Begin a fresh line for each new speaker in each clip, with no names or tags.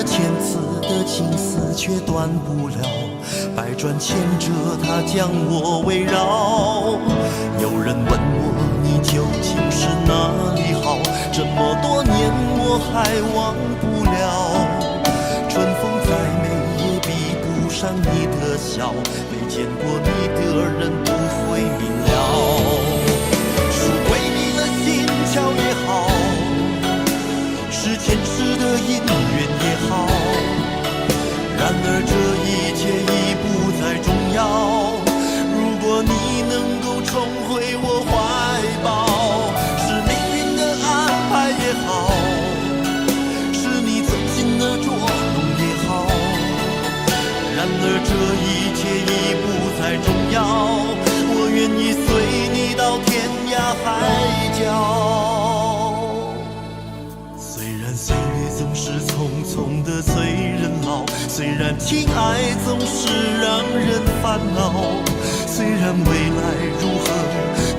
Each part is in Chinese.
的千次的情丝却断不了，百转千折它将我围绕。有人问我你究竟是哪里好，这么多年我还忘不了。春风再美也比不上你的笑，没见过你的人不会明了。是鬼迷了心窍也好，是前世的因缘也好，然而这一切已不再重要。如果你能够重回我怀抱，是命运的安排也好，是你存心的捉弄也好，然而这一切已不再重要。我愿意随你到天涯海角。虽然岁月总是匆匆的催人老，虽然情爱总是让人烦恼，虽然未来如何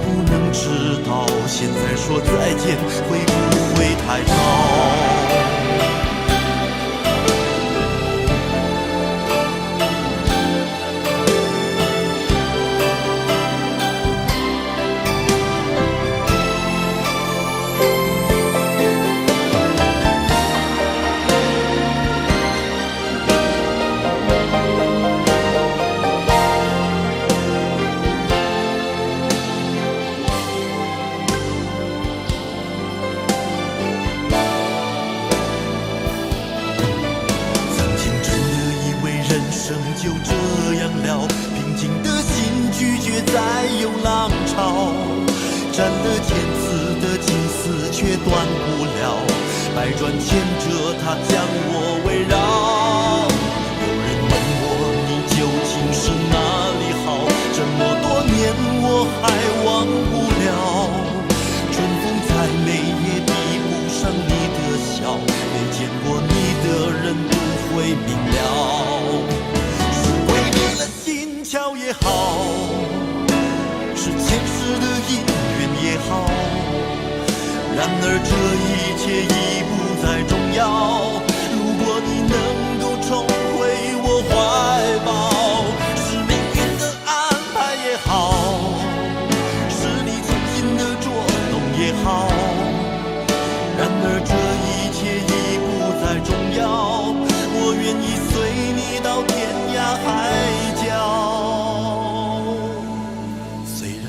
不能知道，现在说再见会不会太早？就这样了，平静的心拒绝再有浪潮，斩了千次的情丝却断不了，百转千折它将我围绕。有人问我你究竟是哪里好，这么多年我还忘不了。春风再美也比不上你的笑，没见过你的人不会明了。巧也好，是前世的因缘也好，然而这一切已不再重要。如果你能够重回我怀抱，是命运的安排也好，是你存心的捉弄也好，然而这一切已不再重要。我愿意随你到天涯海角。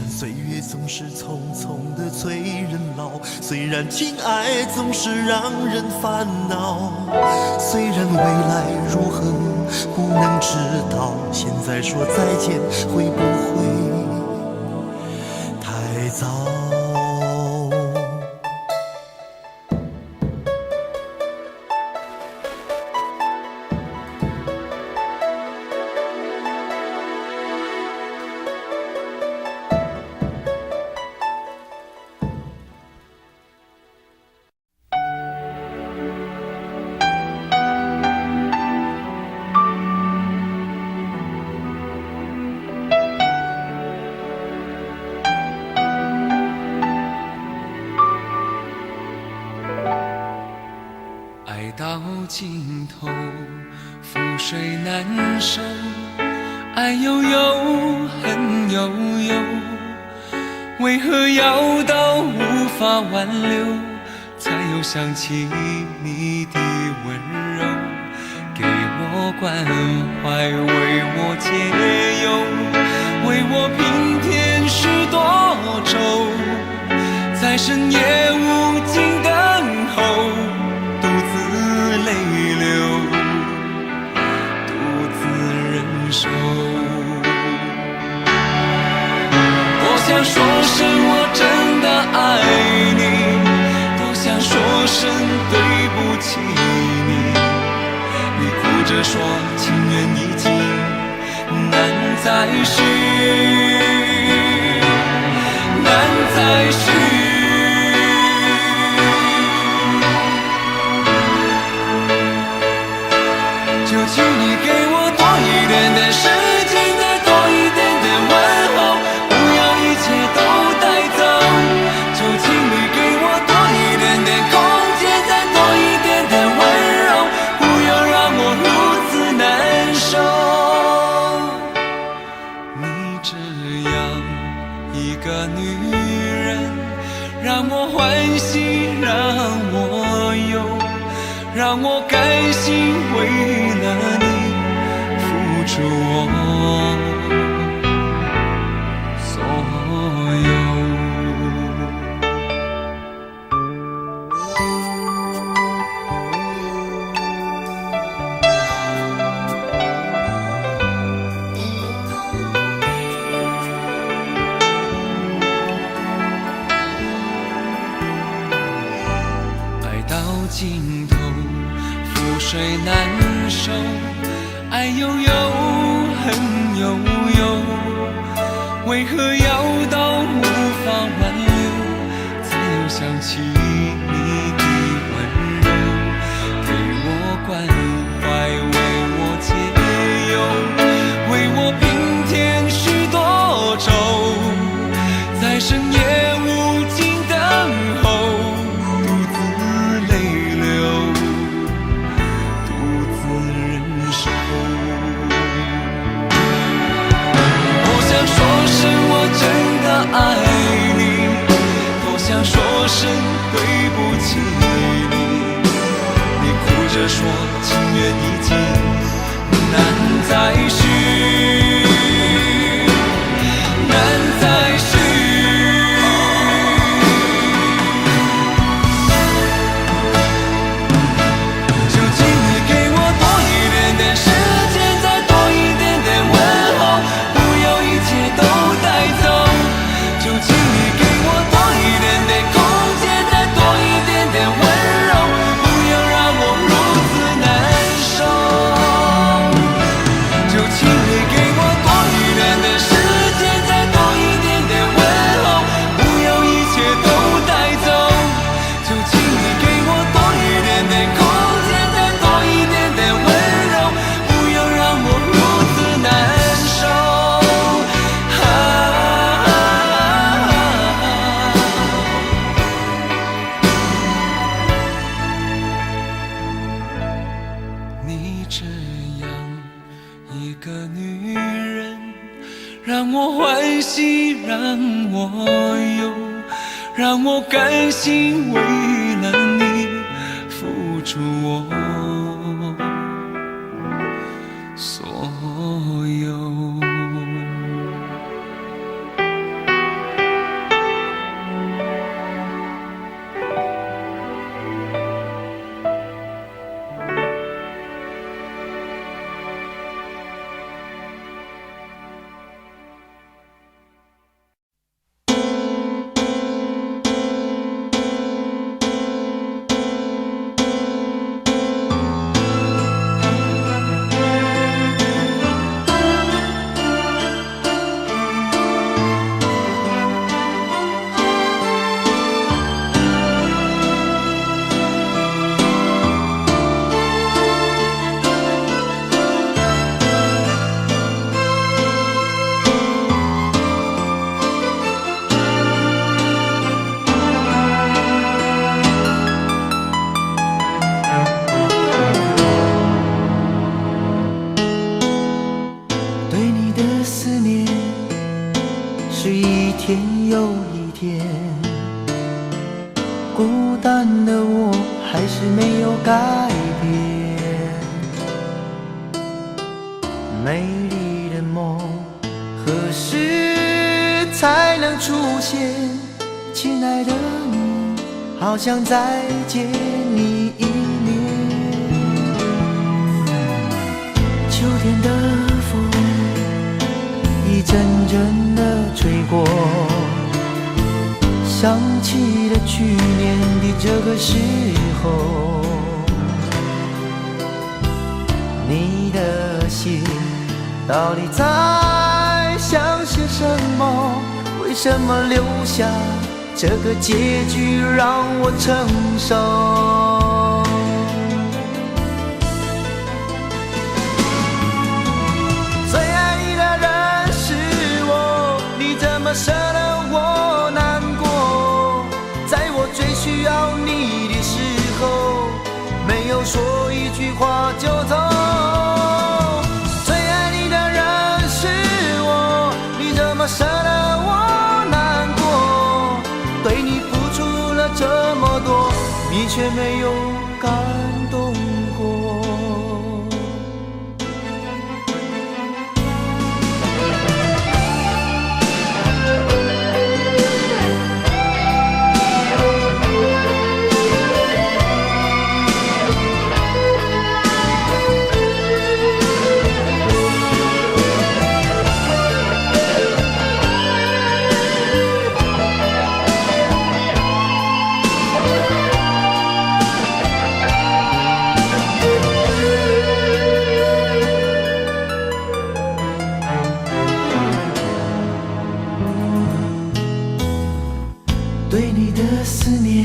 岁月总是匆匆的催人老，虽然情爱总是让人烦恼，虽然未来如何不能知道，现在说再见会不会太早？
到尽头，覆水难收，爱悠悠，恨悠悠，为何要到无法挽留，才又想起你的温柔，给我关怀，为我解忧，为我平添许多愁，在深夜无尽等候，独自泪流，独自忍受。多想说声我真的爱你，多想说声对不起你，你哭着说情缘已尽，难再续，难再续。就请你给我多一点的时间，再多一点的问候，不要一切都带走。就请你给我多一点的空间，再多一点的温柔，不要让让我甘心为了你付出我所有。尽头，覆水难收，爱悠悠，恨悠悠，为何要到无法挽留，才又想起你的温柔，给我关怀，为我解忧，为我平添许多愁，在深夜无尽等候，爱你，多想说声对不起你。你哭着说情缘已尽，难再续，难再续。究竟你给我多一点点时间，再多一点点问候，不要一切都带走。究竟你给我多一点点空间，再多一点点温柔，不要让我如此难受。究竟你给我多一点点时间，再多一点点问候，不要一切都带走。究竟你给我多一点点空间，再多一点点温柔，不要让我如此难受。你这样一个女人，让我欢喜，让我忧，让我甘心为了你付出我所有。孤单的我还是没有改变，美丽的梦何时才能出现？亲爱的你，好想再见你一面。秋天的风一阵阵地吹过，想起了去年的这个时候，你的信到底在想些什么？为什么留下这个结局让我承受？最爱你的人是我，你怎么舍得我难过？在我最需要你的时候，没有说一句话就走。最爱你的人是我，你怎么舍得我难过？对你付出了这么多，你却没
感动过。对你的思念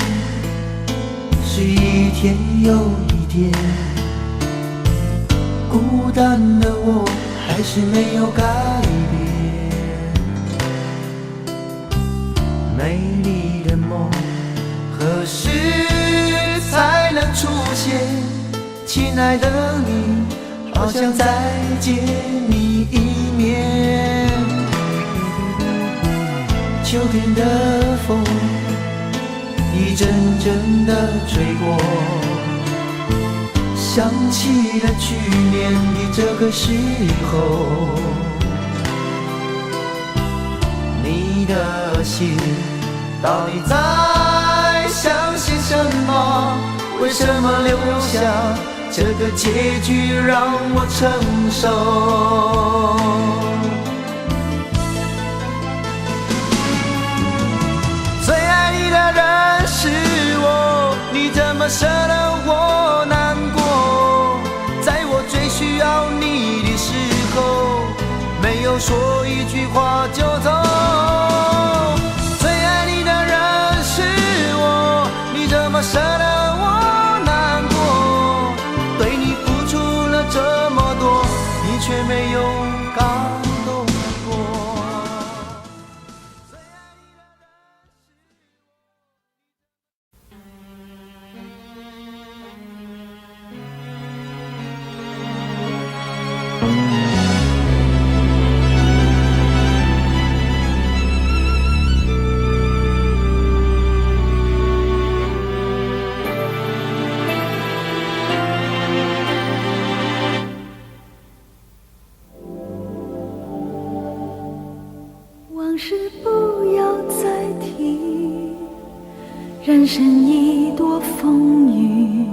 是一天又一天，孤单的我还是没有改变。美丽的梦何时才能出现？亲爱的你，好想再见你一面。秋天的风一阵阵地吹过，想起了去年的这个时候，你的心到底在想些什么？为什么留下这个结局让我承受？最爱你的人是我，你怎么舍得我难过？在我最需要你的时候，没有说一句话就走。最爱你的人是我，你怎么舍得我难过？对你付出了这么多，你却没有感动过。
往事不要再提，人生已多风雨，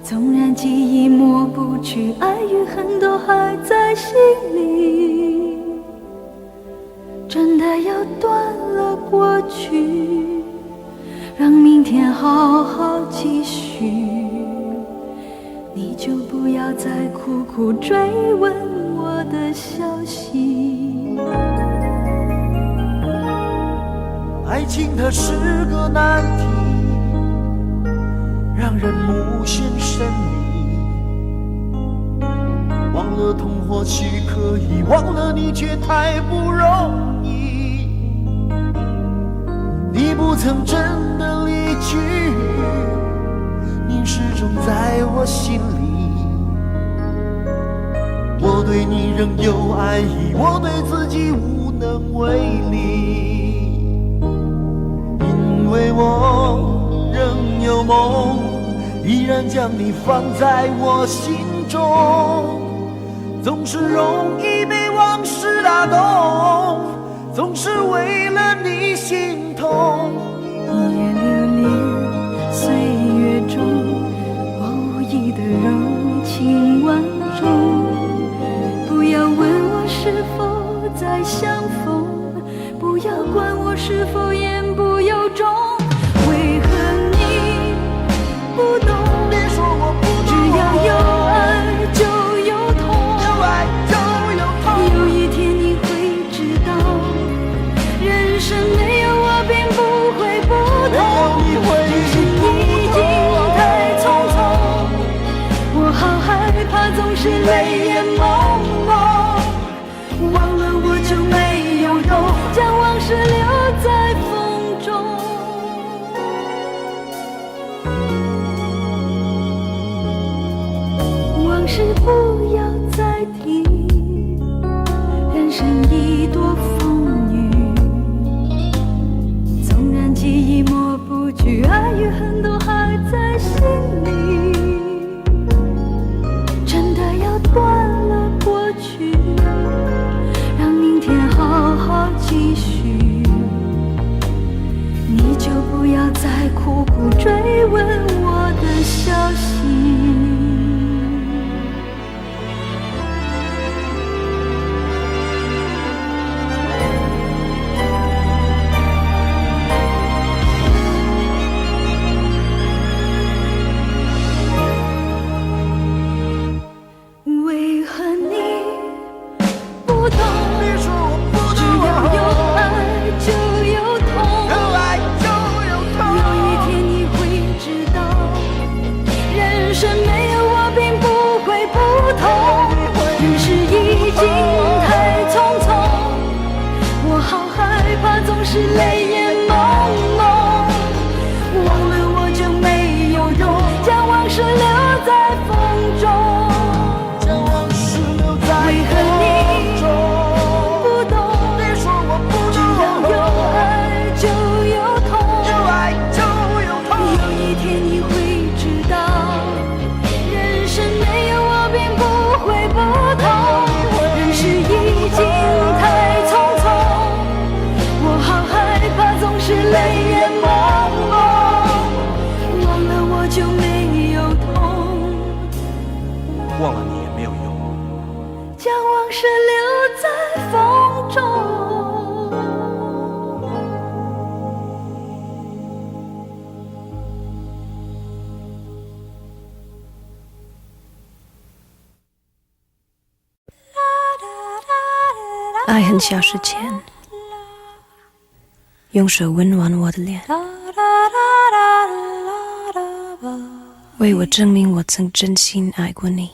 纵然记忆抹不去，爱与恨都还在心里。真的要断了过去，让明天好好继续，你就不要再苦苦追问我的消息。
爱情它是个难题，让人无限神秘。忘了痛或许可以，忘了你却太不容易。你不曾真的离去，你始终在我心里。我对你仍有爱意，我对自己无能为力。因为我仍有梦，依然将你放在我心中。总是容易被往事打动，总是为了你心痛。
一夜流连岁月中，无意的柔情万种。不要问我是否再相逢，不要管我是否言不由衷。为何你不懂？
别说我不懂，
只要有爱就有痛，
有爱就有痛。
有一天你会知道，人生没有我并不会不
没有
同，
你会
只是已经太匆匆。我好害怕总是泪眼朦胧，忘了我就没有用，将往事留在风中。往事不要再提，人生已多风雨，纵然记忆抹不去，爱与恨都还在心就没有痛，
忘了你也没有用。
将往事留在风中。
爱很消失前，用手温暖我的脸，为我证明我曾真心爱过你。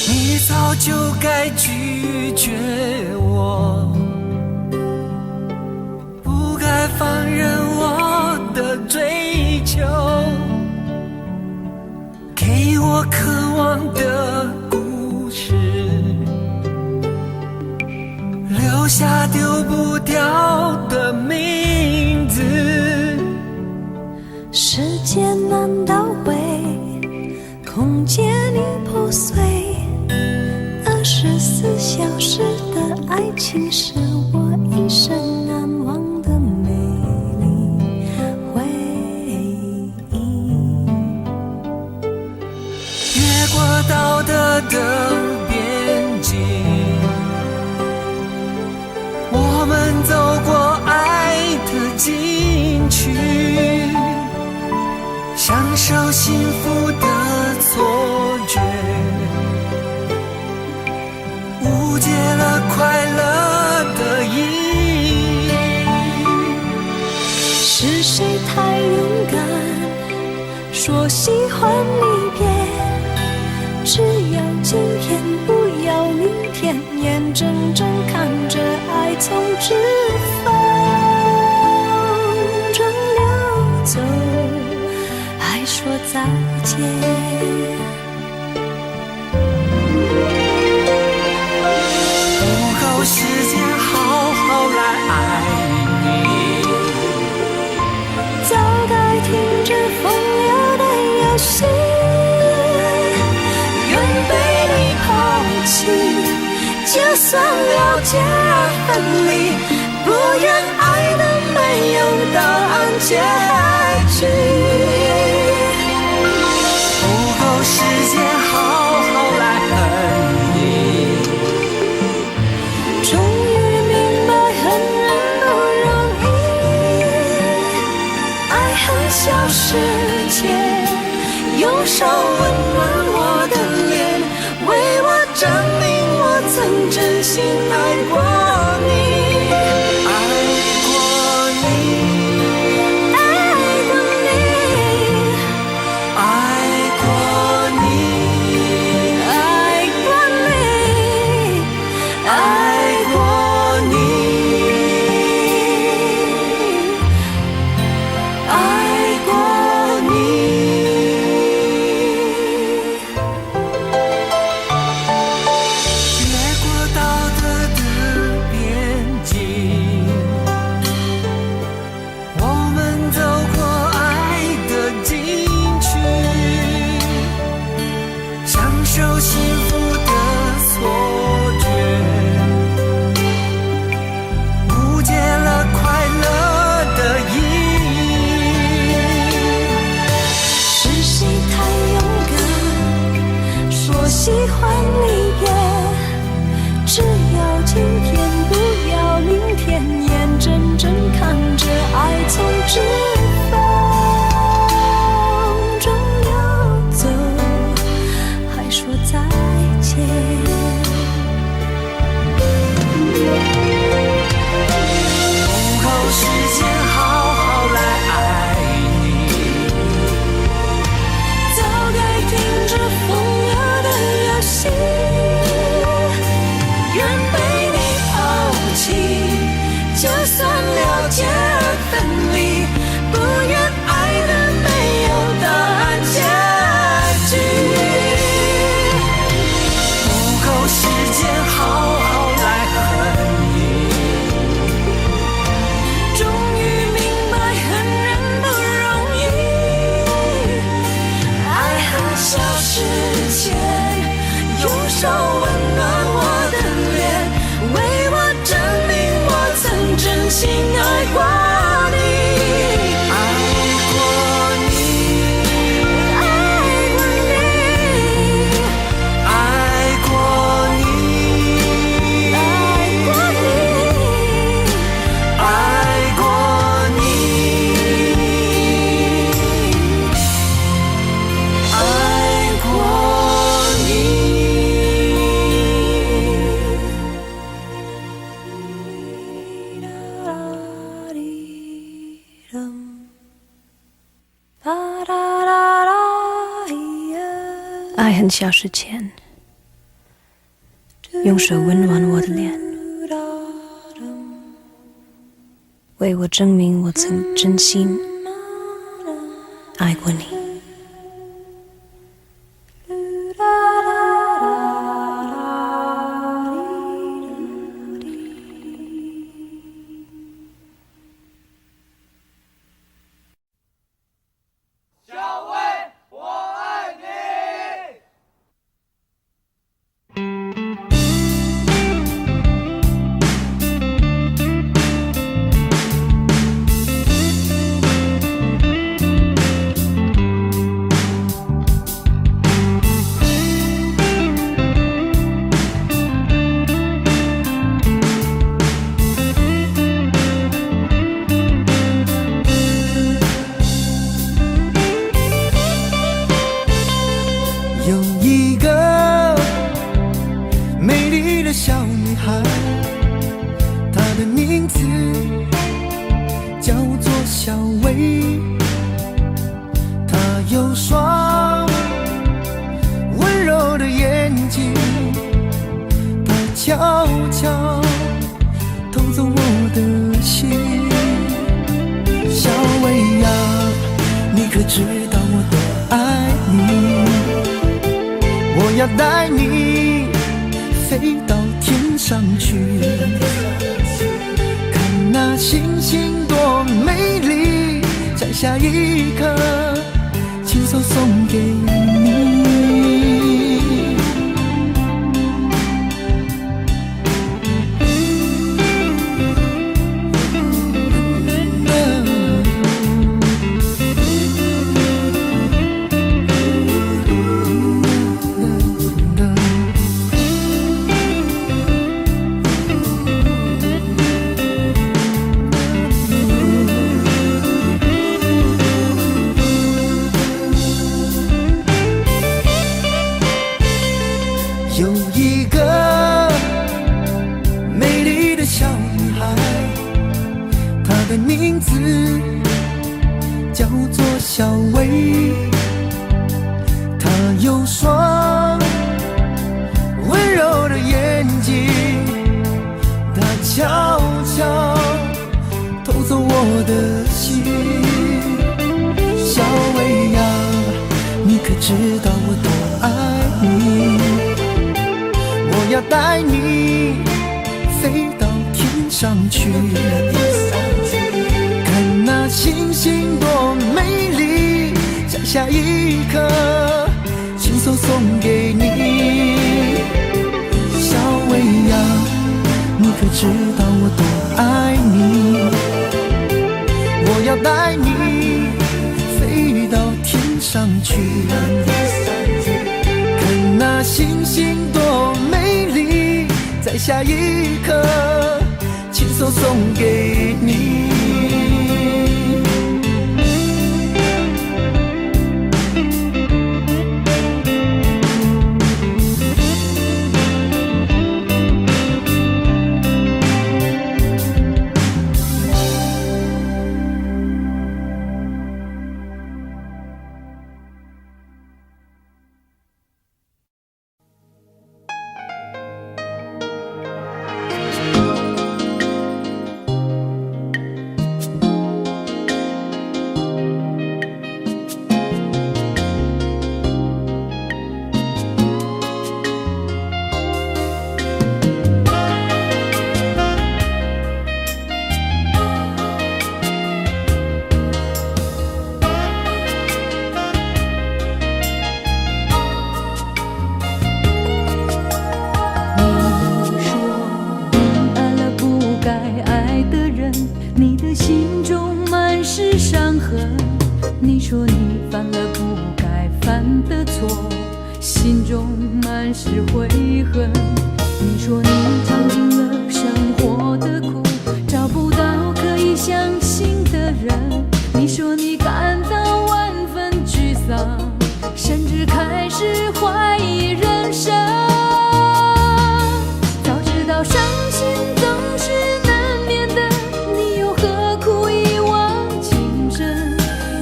你早就该拒绝我，不该放任我的追求，给我渴望的故事，留下丢不掉的名字。
时间难倒回，空间已破碎。24小时的爱情是我一生难忘的美丽回忆。
越过道德的边境，我们走过爱的禁区，享受幸福的错觉，误解了快乐的意义。
是谁太勇敢，说喜欢离别？只要今天，不要明天，眼睁睁看着爱从指缝中流走，还说再见。
时间好好来爱你，
早该停止风流的游戏，愿被你抛弃，就算了解而分离，不愿爱的没有答案结局。
不够时间好好来恨你，
终于明白恨人不容易，爱恨消失前，用手温暖我的脸，为我证明我曾真心爱过你。
越过道德的
很小时前，用手温暖我的脸，为我证明我曾真心爱过你。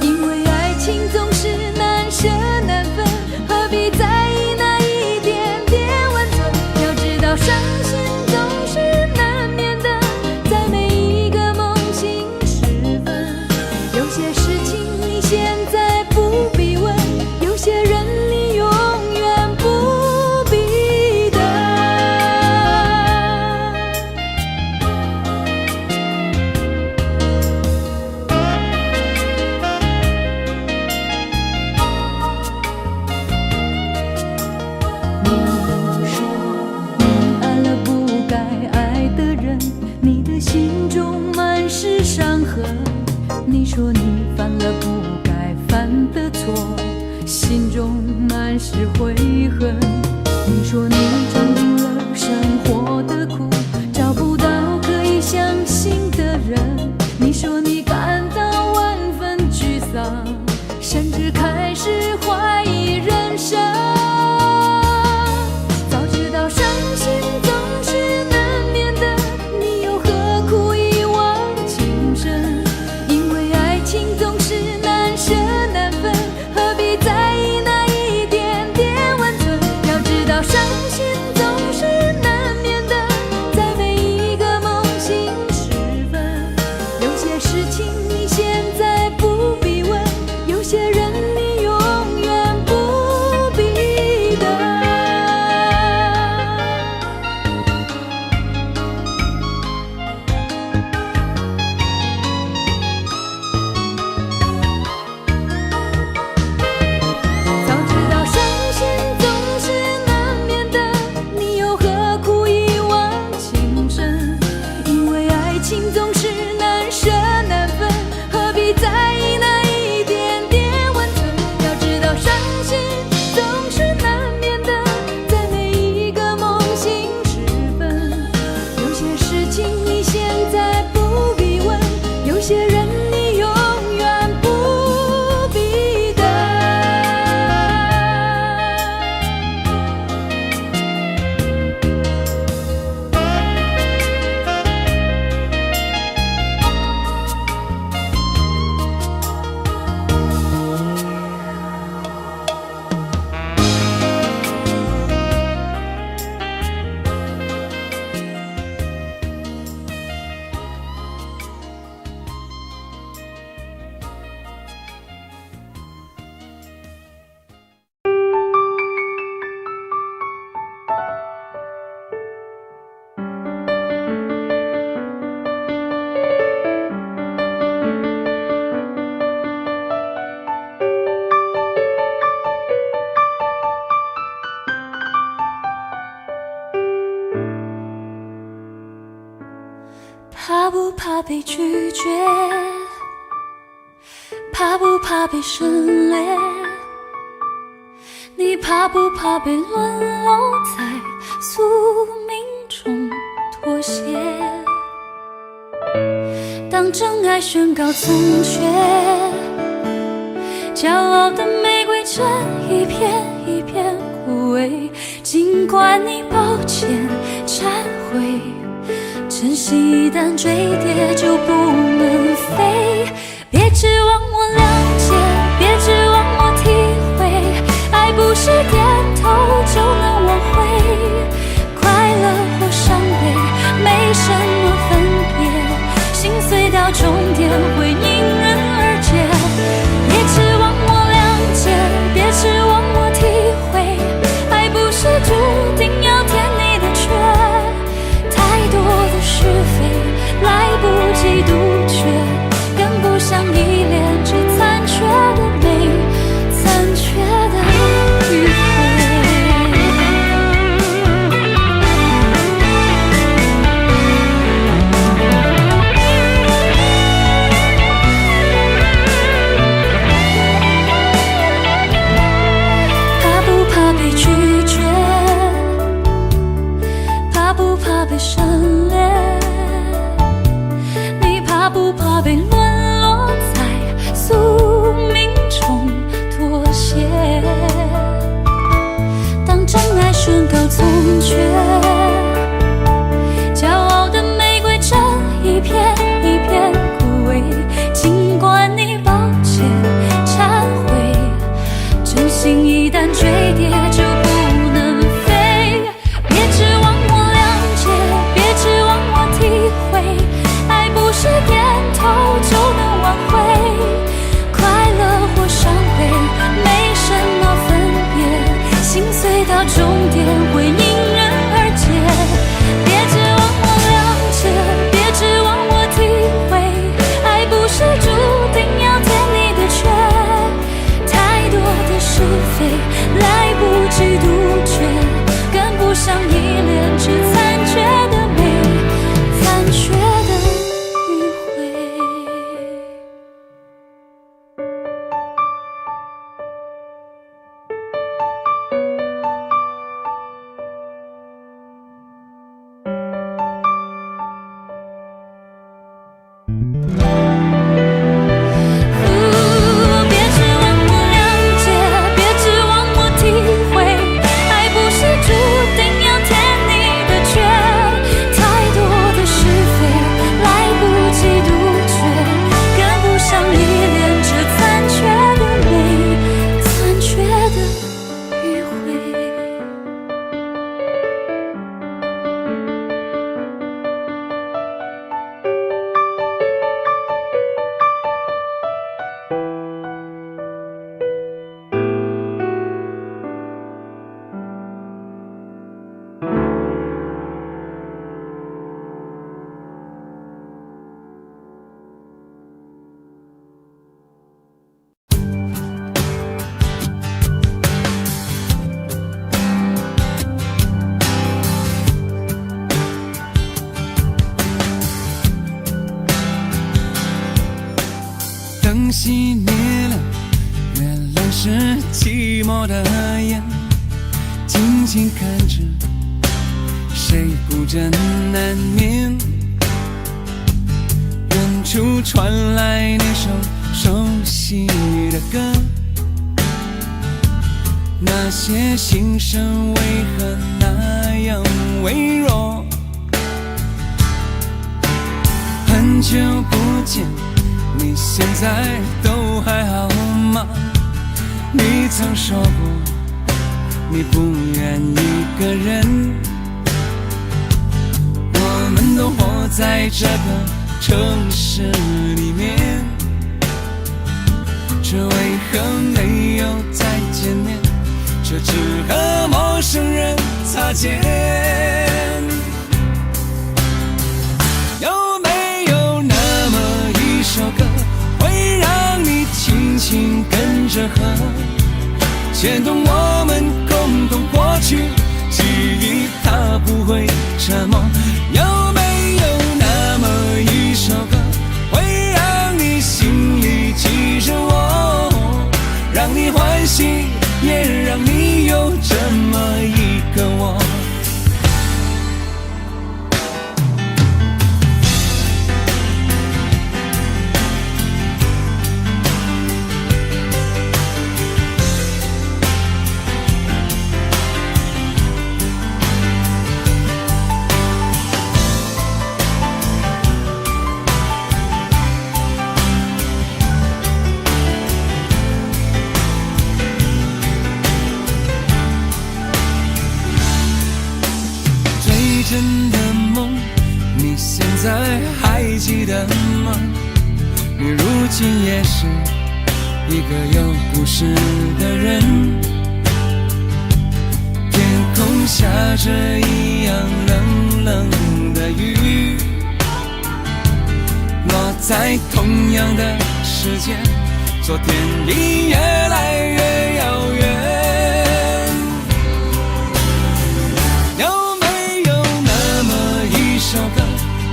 因为爱情总是难舍难分，何必在意怕不怕被拒绝？怕不怕被省略？你怕不怕被沦落在宿命中妥协？当真爱宣告从缺，骄傲的玫瑰正一片一片枯萎。尽管你抱歉忏悔，真心一旦坠跌就不能飞。别指望我谅解，别指望我体会，爱不是点头就能挽回。快乐或伤悲没什么分别，心碎到终点会迎刃而解。别指望我谅解，别指望我体会，爱不是注定要填你的缺。太多的是非来不及杜绝，更不想依恋这残缺的美，残缺的迂回。怕不怕被拒绝？怕不怕被省略？你怕不怕被沦落在宿命中妥协？当真爱宣告从缺，骄傲的玫瑰正一片一片枯萎。尽管你抱歉忏悔，真心一旦坠跌就不能飞。别指望我谅解，别指望我体会，爱不是点头就能挽回。快乐或伤悲没什么分别，心碎到终点会迎刃而解。别指望我谅解，别指望我体会，爱不是注定要填你的缺。太多的是非来不及杜绝，更不想依恋这残缺的美，残缺的迂回。别指望我谅解，别指望我体会，爱不是注定要填你的缺。太多的是非来不及杜绝，更不想依恋这残缺的美，残缺的迂回。
灯熄灭了，原来是寂寞的眼，静静看着，谁不真难眠。远处传来那首熟悉的歌，那些心声为何那样微弱？很久不见，你现在都还好吗？你曾说过你不愿一个人，我们都活在这个城市里面，这为何没有再见面？这只和陌生人擦肩。有没有那么一首歌，会让你轻轻跟着和，牵动我们共同过去记忆，它不会沉默。有没有那么真的梦，你现在还记得吗？你如今也是一个有故事的人。天空下着一样冷冷的雨，落在同样的时间，昨天已越来越遥远。有没有那么一首歌，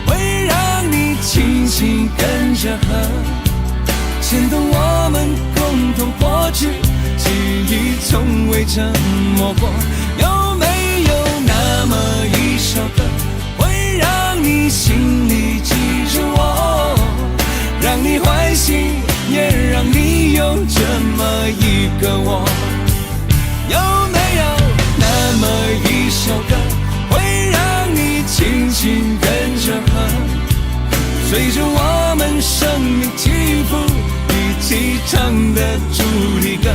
会让你轻轻跟着和，牵动我们共同过去，记忆从未沉默过。有没有那么一首歌，会让你心里记着我，让你欢喜，也让你有这么一个我？有没有那么一首歌，会让你轻轻跟着和，随着我们生命起伏一起唱的主题歌？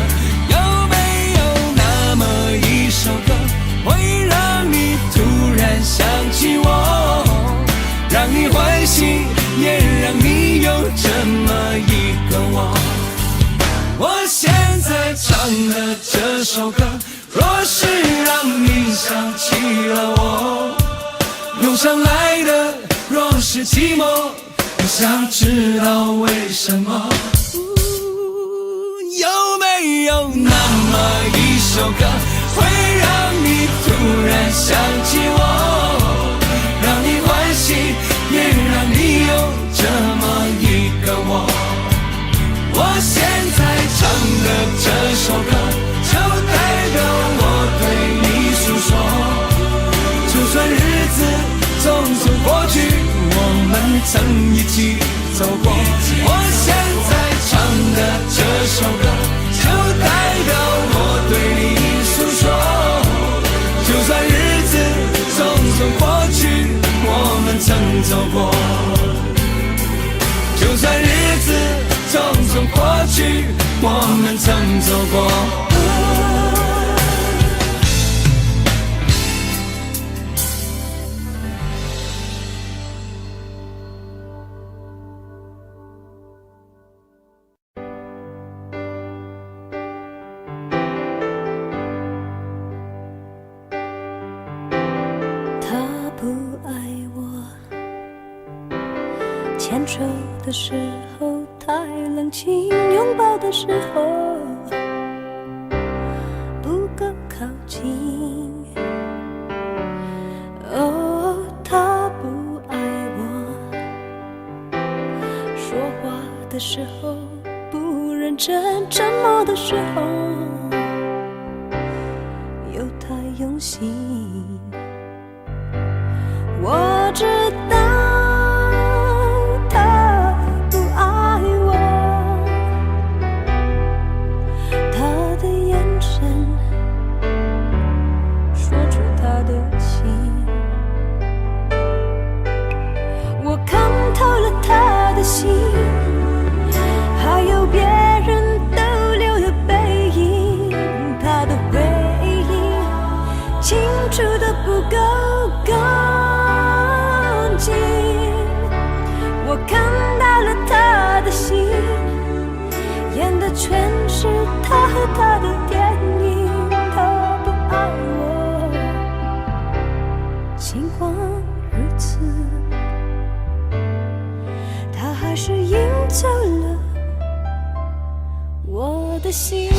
有没有那么一首歌，会让你突然想起我，让你欢喜，也让你有这么一个我？我现在唱的这首歌，若是让你想起了我，涌上来的若是寂寞，我想知道为什么。有没有那么一首歌，会让你突然想起我，让你欢喜，也让你有这么一个我？我现在唱的这首歌，就代表我对你诉说。就算日子匆匆过去，我们曾一起走过。我现在唱的这首歌，就代表我对你诉说。就算日子匆匆过去，我们曾走过。就算日子匆匆过去，我们曾走过。
他不爱我，牵手的时候太冷清，拥抱的时候不够靠近。哦，他不爱我，说话的时候不认真，沉默的时候又太用心。我知道他不爱我，他的眼神说出他的情，我看透了他的心，还有别人逗留的背影，他的回忆清楚的不够干净。我看到了他的心，演的全是他和他的电影。他不爱我，尽管如此，他还是赢走了我的心。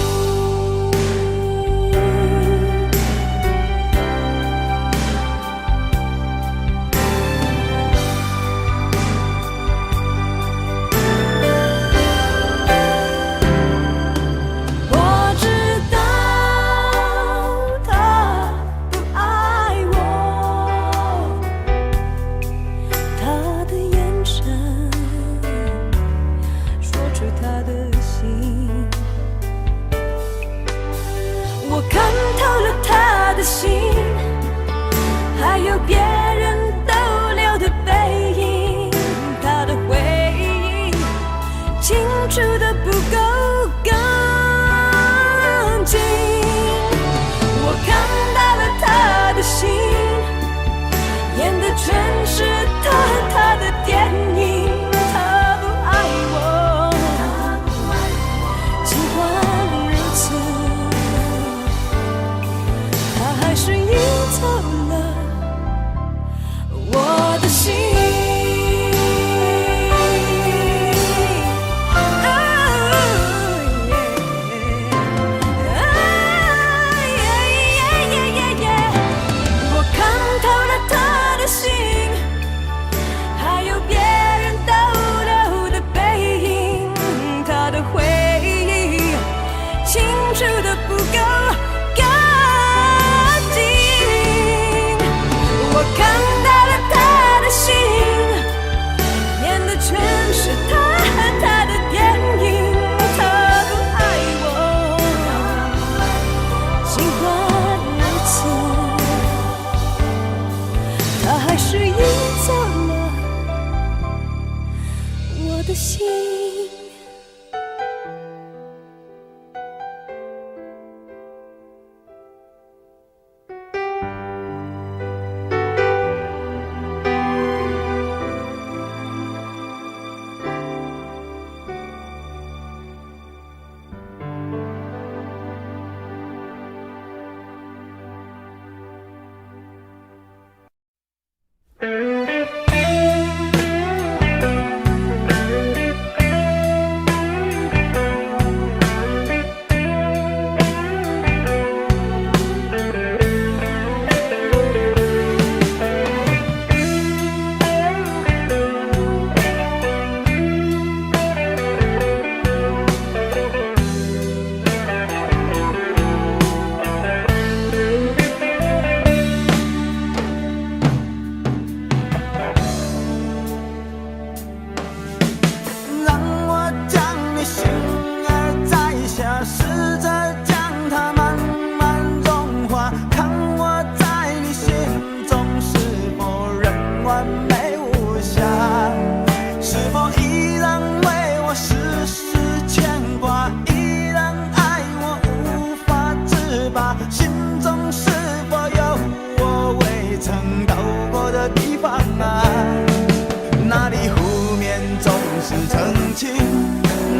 我看透了他的心，还有别人逗留的背影，他的回忆清楚的不够干净。我看到了他的心，演心。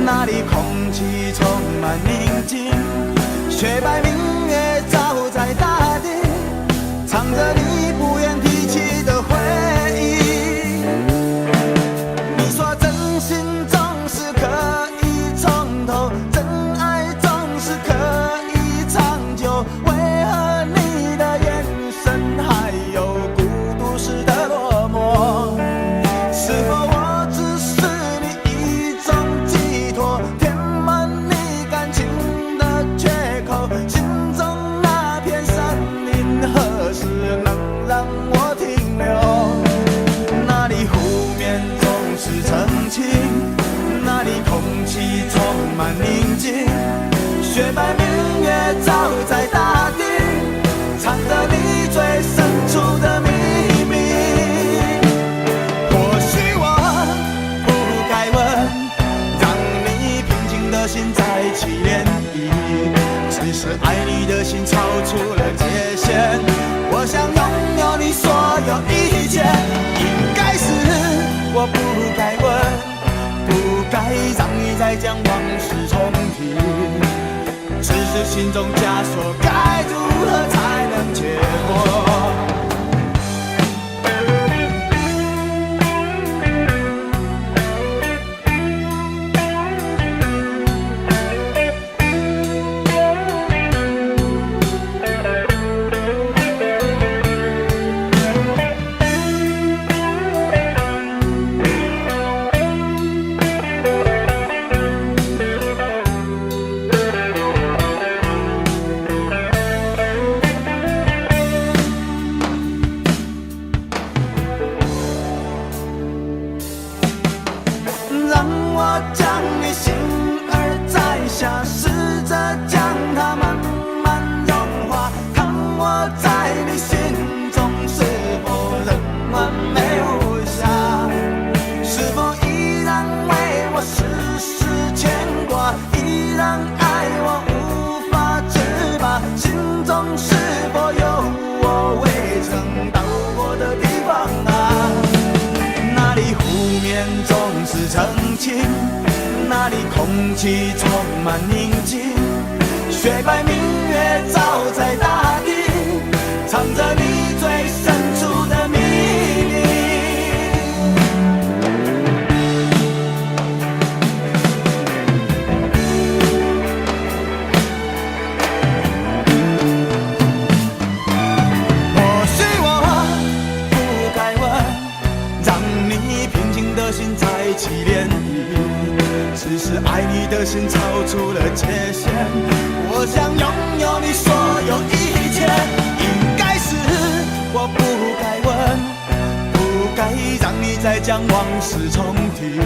那里空气充满宁静，雪白明月照在大地，唱着你不愿提起的回忆。你说真心总是可以从头，真爱总是可以长久，为何你的眼神还有孤独时的落寞？是否我只是你一种寄托，填满你感情的缺口？心中那片森林何时能让我停留？那里湖面总是澄清，那里空气充满宁静，雪白明月照在大地，藏着你最深处的秘密。或许我不该问，让你平静的心再起涟漪，只是爱你的心超出了界限。我想拥有你所有一切，应该是我不该问，不该让你再将往事重提，只是心中枷锁该如何才能解脱？让我将你心儿摘下，试着将它慢慢融化，看我在你心中是否仍完美无瑕，是否依然为我时时牵挂，依然爱我无法自拔，心中是否有我未曾到过的地方啊？那里湖面总是澄清，那里空气充满宁静，雪白明月照在大地，藏着你最深处的秘密。或许我不该问，让你平静的心再起涟漪，只是爱你的心超出了界限。我想拥有你所有一切，应该是我不该问，不该让你再将往事重提，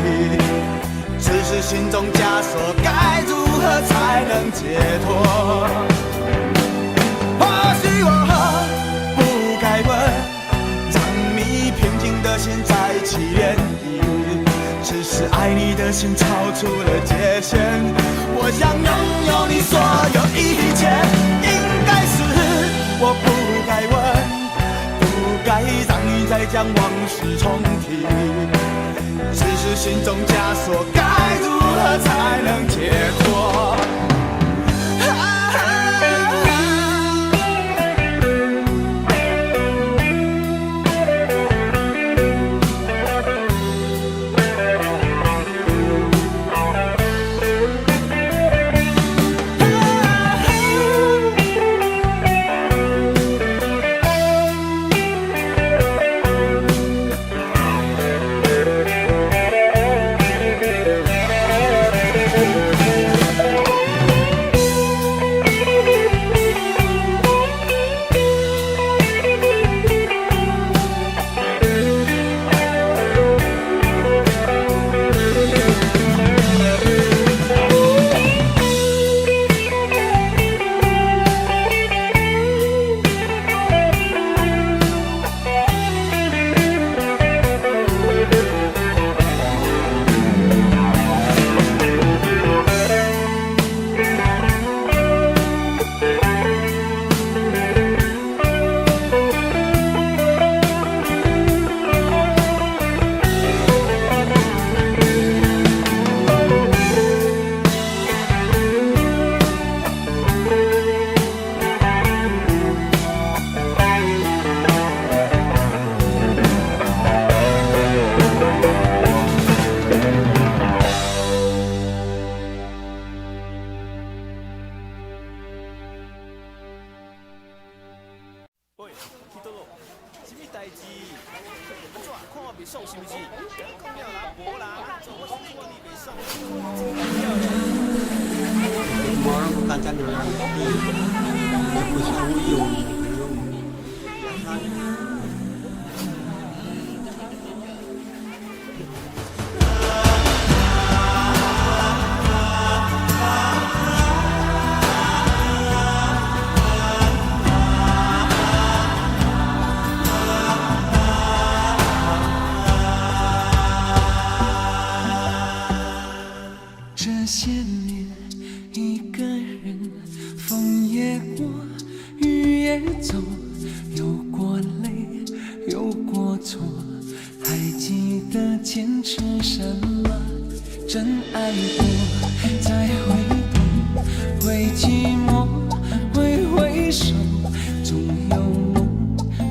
只是心中枷锁该如何才能解脱？或许我不该问，让你平静的心再起涟漪，只是爱你的的心超出了界限。我想拥有你所有一切，应该是我不该问，不该让你再将往事重提。只是心中枷锁，该如何才能解脱？
这些年一个人，风也过，雨也走，有过泪，有过错，还记得坚持什么？真爱过，再回头，会寂寞，会回首，总有梦，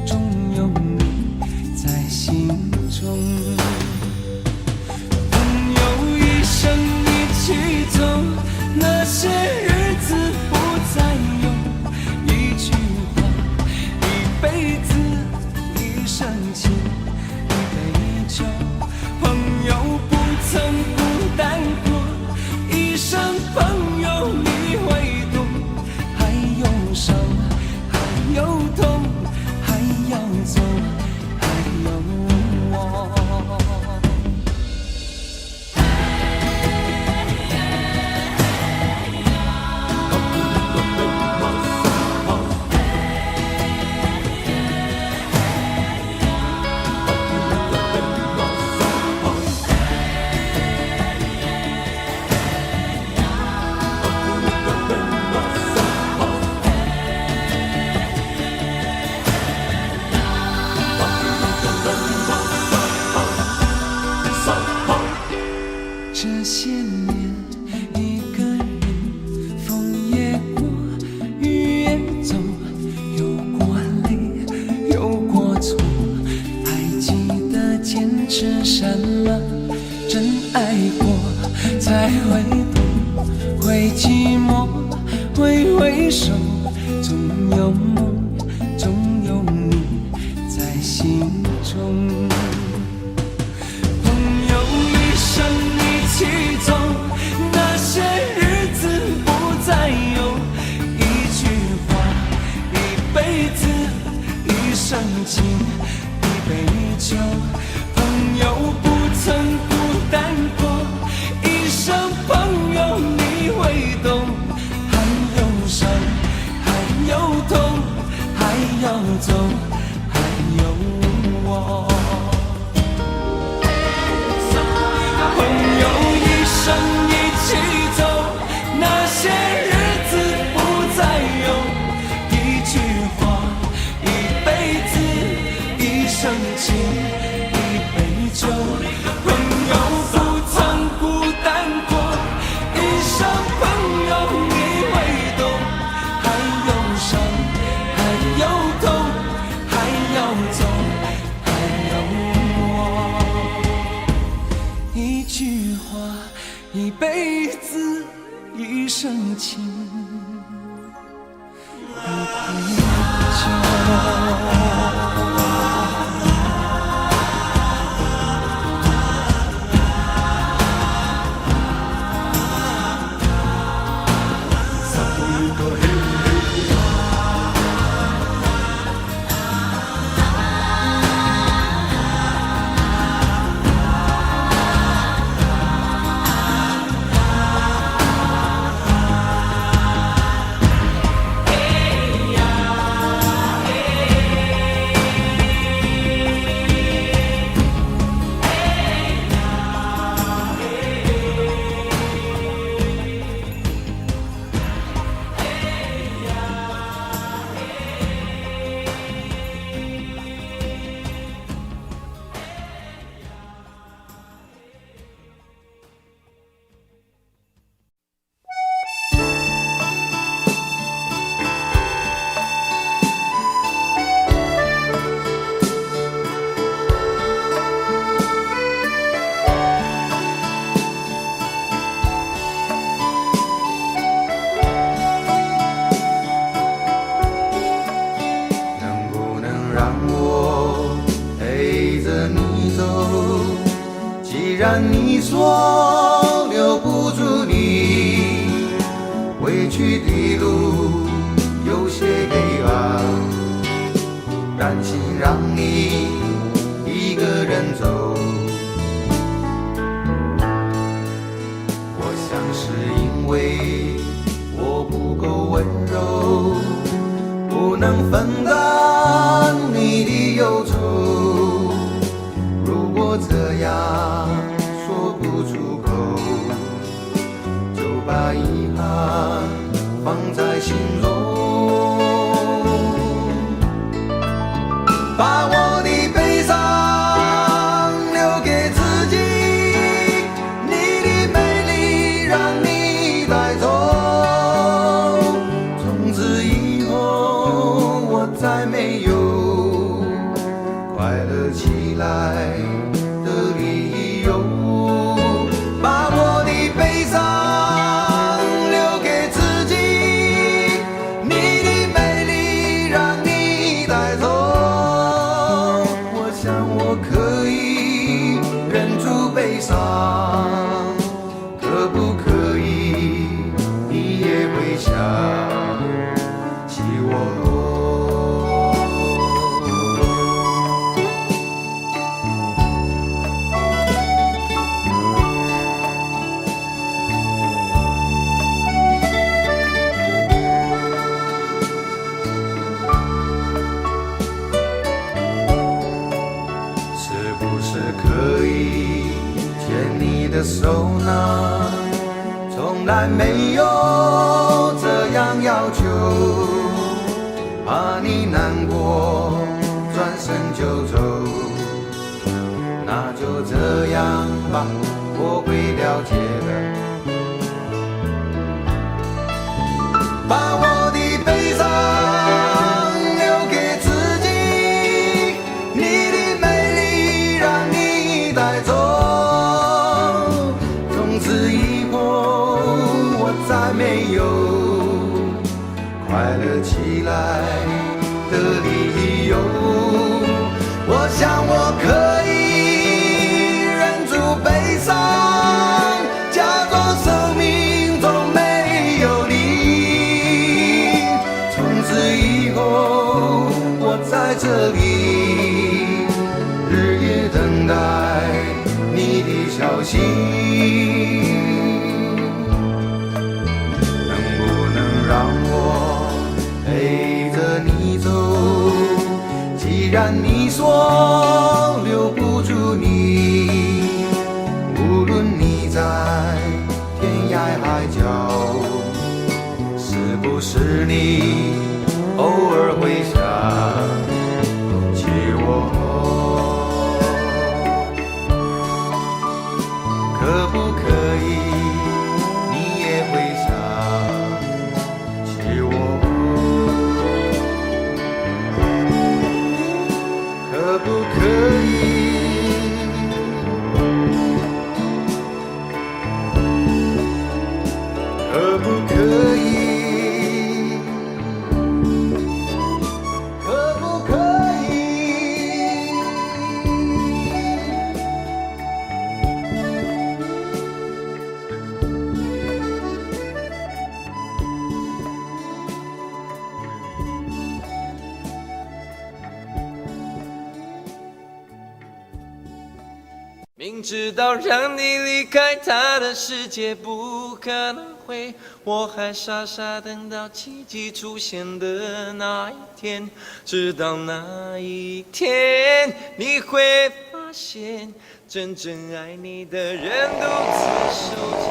总有你在心中。朋友一生一起走，那些日子不再有，一句话，一辈子，一生情，一杯酒。朋友不曾孤单过，一生朋友你会懂，还有伤，还有痛，还要走，还有我。这些年一个人，风也过，雨也走，有过泪，有过错，还记得坚持什么？真爱过，才会懂，会寂寞，会回首，总有梦，总有你在心中。一起走，那些日子不再有，一句话，一辈子，一生情，一杯酒。朋友不曾孤单过，一生朋友你会懂，还有伤，还有痛，还要走，还有我。朋友。情一杯酒，朋友不曾孤单过，一生朋友你会懂，还有伤，还有痛，还要走，还有我。一句话，一辈子，一生情，一杯酒。
既然你说留不住你，回去的路有些黑暗，担心让你一个人走。我想是因为我不够温柔，不能分担你的忧愁。如果这样说不出口，就把遗憾放在心中，把我的悲伤留给自己，你的美丽让你带走。从此以后我再没有快乐起来的理由，把我的悲伤留给自己，你的美丽让你带走。我想我可以忍住悲伤，可不可以你也会想起我？可以牵你的手呢？从来没有这样要求，怕你难过，转身就走。那就这样吧，我会了解的。把我的悲伤留给自己，你的美丽让你带走。从此以后我再没有快乐起来的理由。我想我可以忍住悲伤，假装生命中没有你。从此以后我在这里日夜等待你的消息，能不能让我陪着你走？既然你说留不住你，无论你在天涯海角，是不是你偶尔会想起我？
明知道让你离开他的世界不可能会，我还傻傻等到奇迹出现的那一天，直到那一天，你会发现，真正爱你的人独自守着。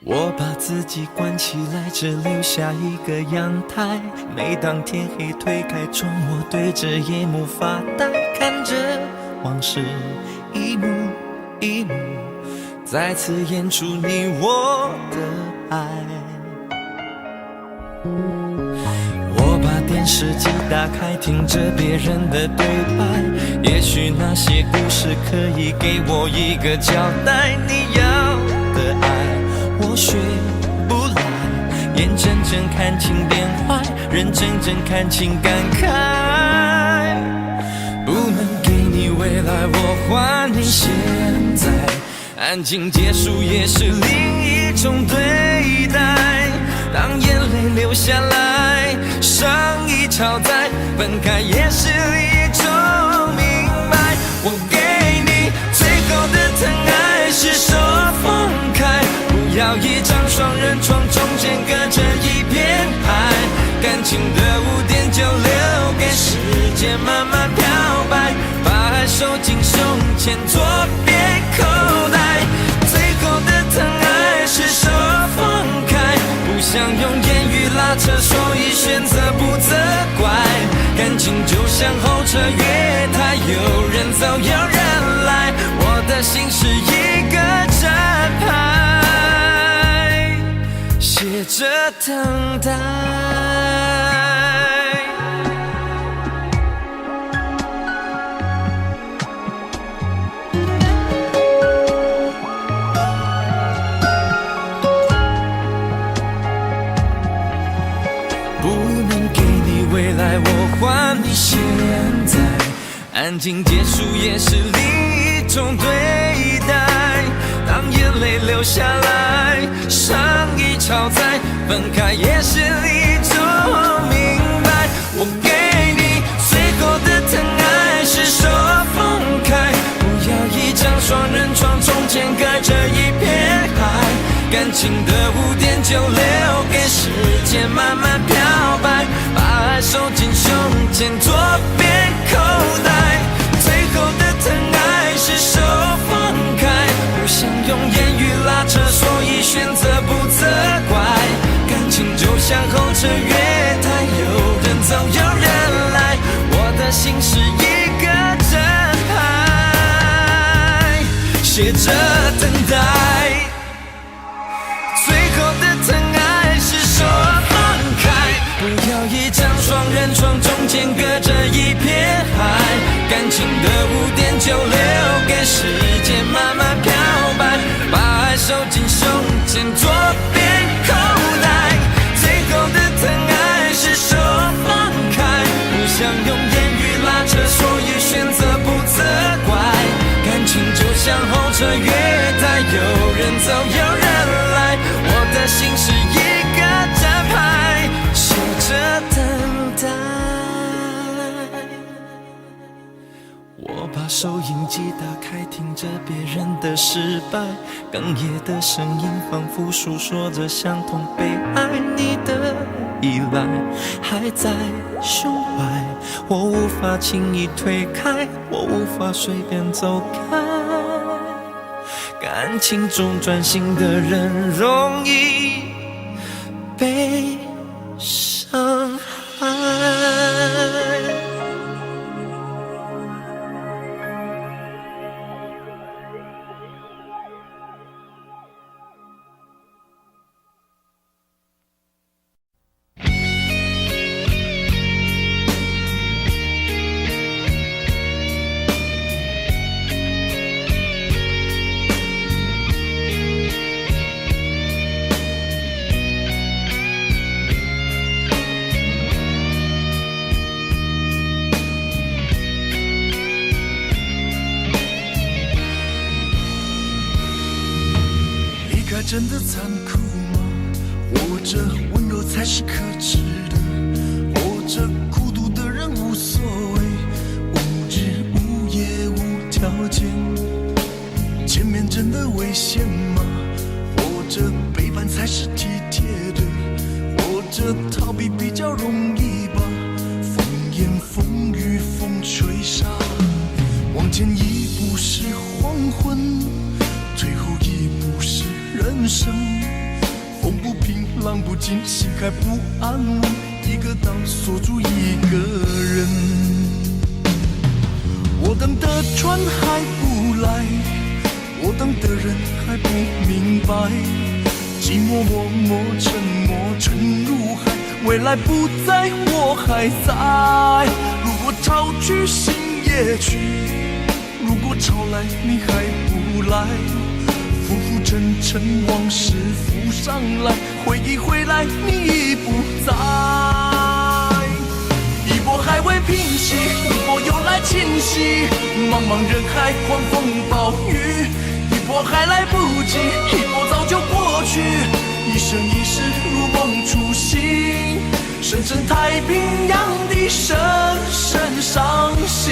我把自己关起来，只留下一个阳台。每当天黑推开窗，我对着夜幕发呆，看着往事一幕一幕再次演出你我的爱。我把电视机打开，听着别人的对白，也许那些故事可以给我一个交代。你要的爱我学不来，眼睁睁看情变坏，人睁睁看情感慨。不能给你未来，我还你现在。安静结束也是另一种对待。当眼泪流下来，伤已超载，分开也是一种明白。我给你最后的疼爱是手放开，不要一张双人床，中间隔着一片海。感情的污点就留给时间慢慢漂白，把爱收进胸前左边口袋。最后的疼爱是手放开，不想用言语拉扯，所以选择不责怪。感情就像候车月台，有人走有人来，我的心是一个站牌，写着等待。我还你现在，安静结束也是另一种对待。当眼泪流下来，伤已超载，分开也是一种明白。我给你最后的疼爱是手放开，不要一张双人床，中间隔着一片海。感情的污点就留给时间慢慢漂白，把爱收进胸前左边口袋。最后的疼爱是手放开，不想用言语拉扯，所以选择不责怪。感情就像候车月台，有人走有人来，我的心是一个站牌，写着等待。最后的疼爱是手放开，不要一张双人床，中间隔着一片海。感情的污点就留给时间慢慢漂白，把爱收进胸前左边口袋。最后的疼爱是手放开，不想用言语拉扯，所以选择不责怪。感情就像候车月台，有人走有人来，我的心是一个站牌，写着等待。我把收音机打开，听着别人的失败，哽咽的声音仿佛诉说着相同被爱。你的依赖还在胸怀，我无法轻易推开，我无法随便走开。感情中专心的人容易被伤害。真的残酷吗？活着温柔才是可耻的，活着孤独的人无所谓，无日无夜无条件。前面真的危险吗？活着背叛才是体贴的，活着逃避比较容易吧。风言风语风吹沙，往前一步是黄昏，退后一步是人生。风不平浪不静，心还不安稳，一个岛锁住一个人。我等的船还不来，我等的人还不明白，寂寞默默沉默沉入海，未来不在我还在。如果潮去心也去，如果潮来你还不来，浮浮沉沉往事浮上来，回忆回来你已不在。一波还未平息，一波又来侵袭，茫茫人海狂风暴雨，一波还来不及，一波早就过去，一生一世如梦初醒，深深太平洋的深深伤心。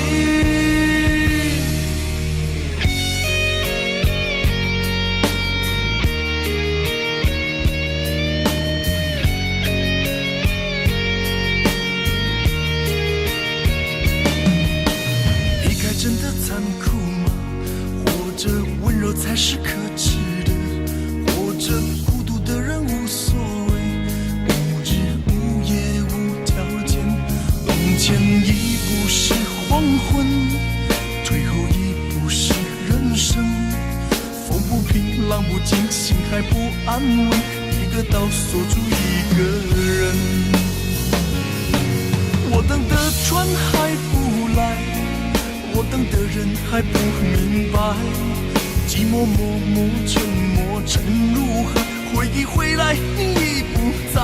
真的残酷吗？活着温柔才是可耻的，活着孤独的人无所谓，无日无夜无条件。往前一步是黄昏，退后一步是人生。风不平浪不静，心还不安稳，一个岛锁住一个人。我等的船还不来，我等的人还不明白，寂寞默默沉默沉入海，回忆回来你已不在。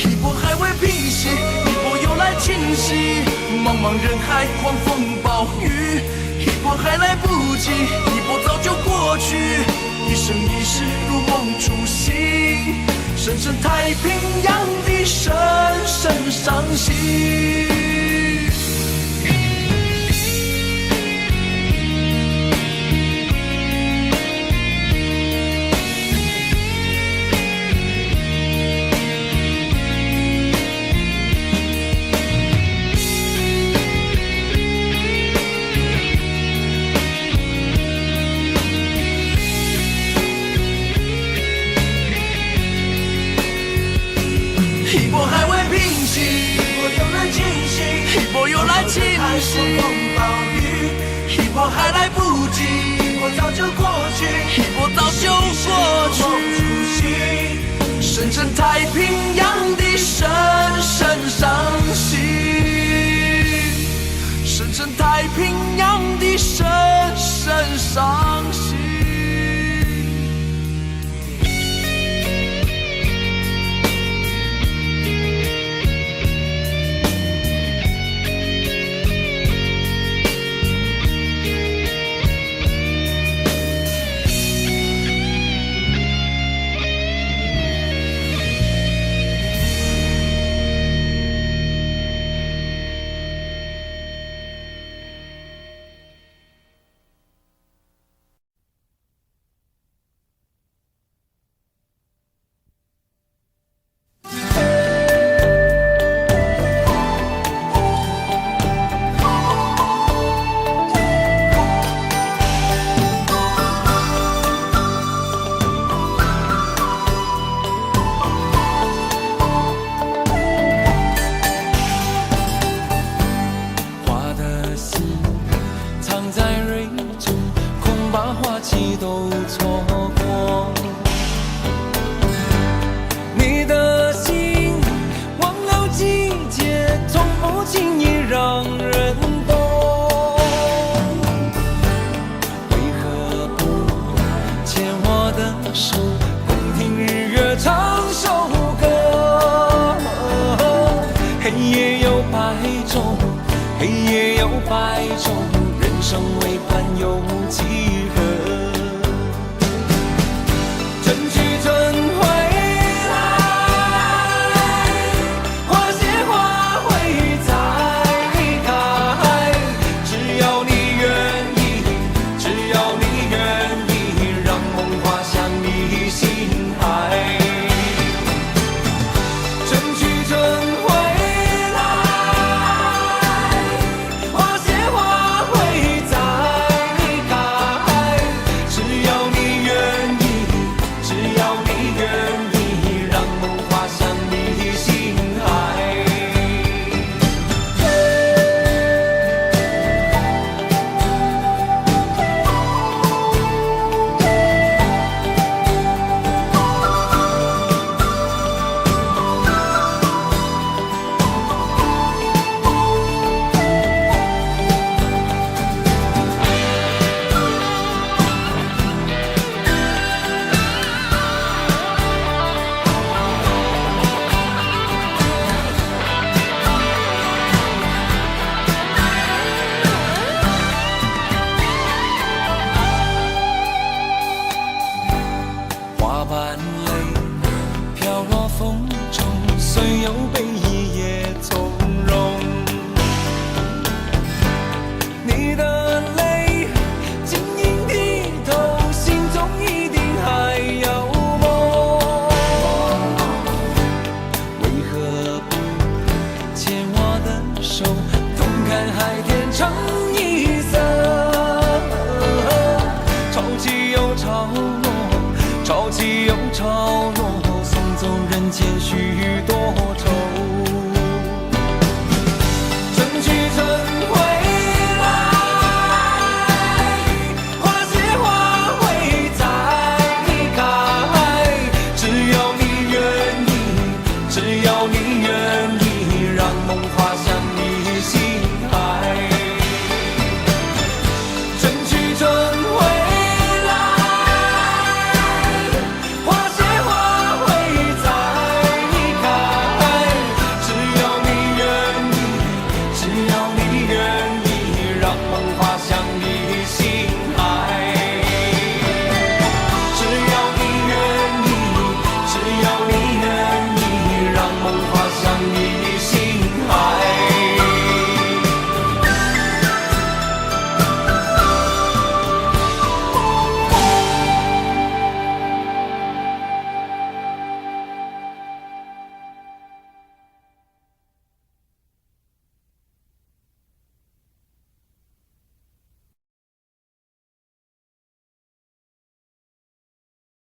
一波还未平息，一波又来侵袭，茫茫人海狂风暴雨，一波还来不及，一波早就过去，一生一世如梦初醒，深深太平洋的深深伤心。一波还未平息，一波又来侵袭，一波又来侵袭，一波还来不及，一波早就过去，一波早就过去，深深太平洋的深深伤心，深深太平洋的深深伤心。
黑夜有白昼，人生为盼有几何？人。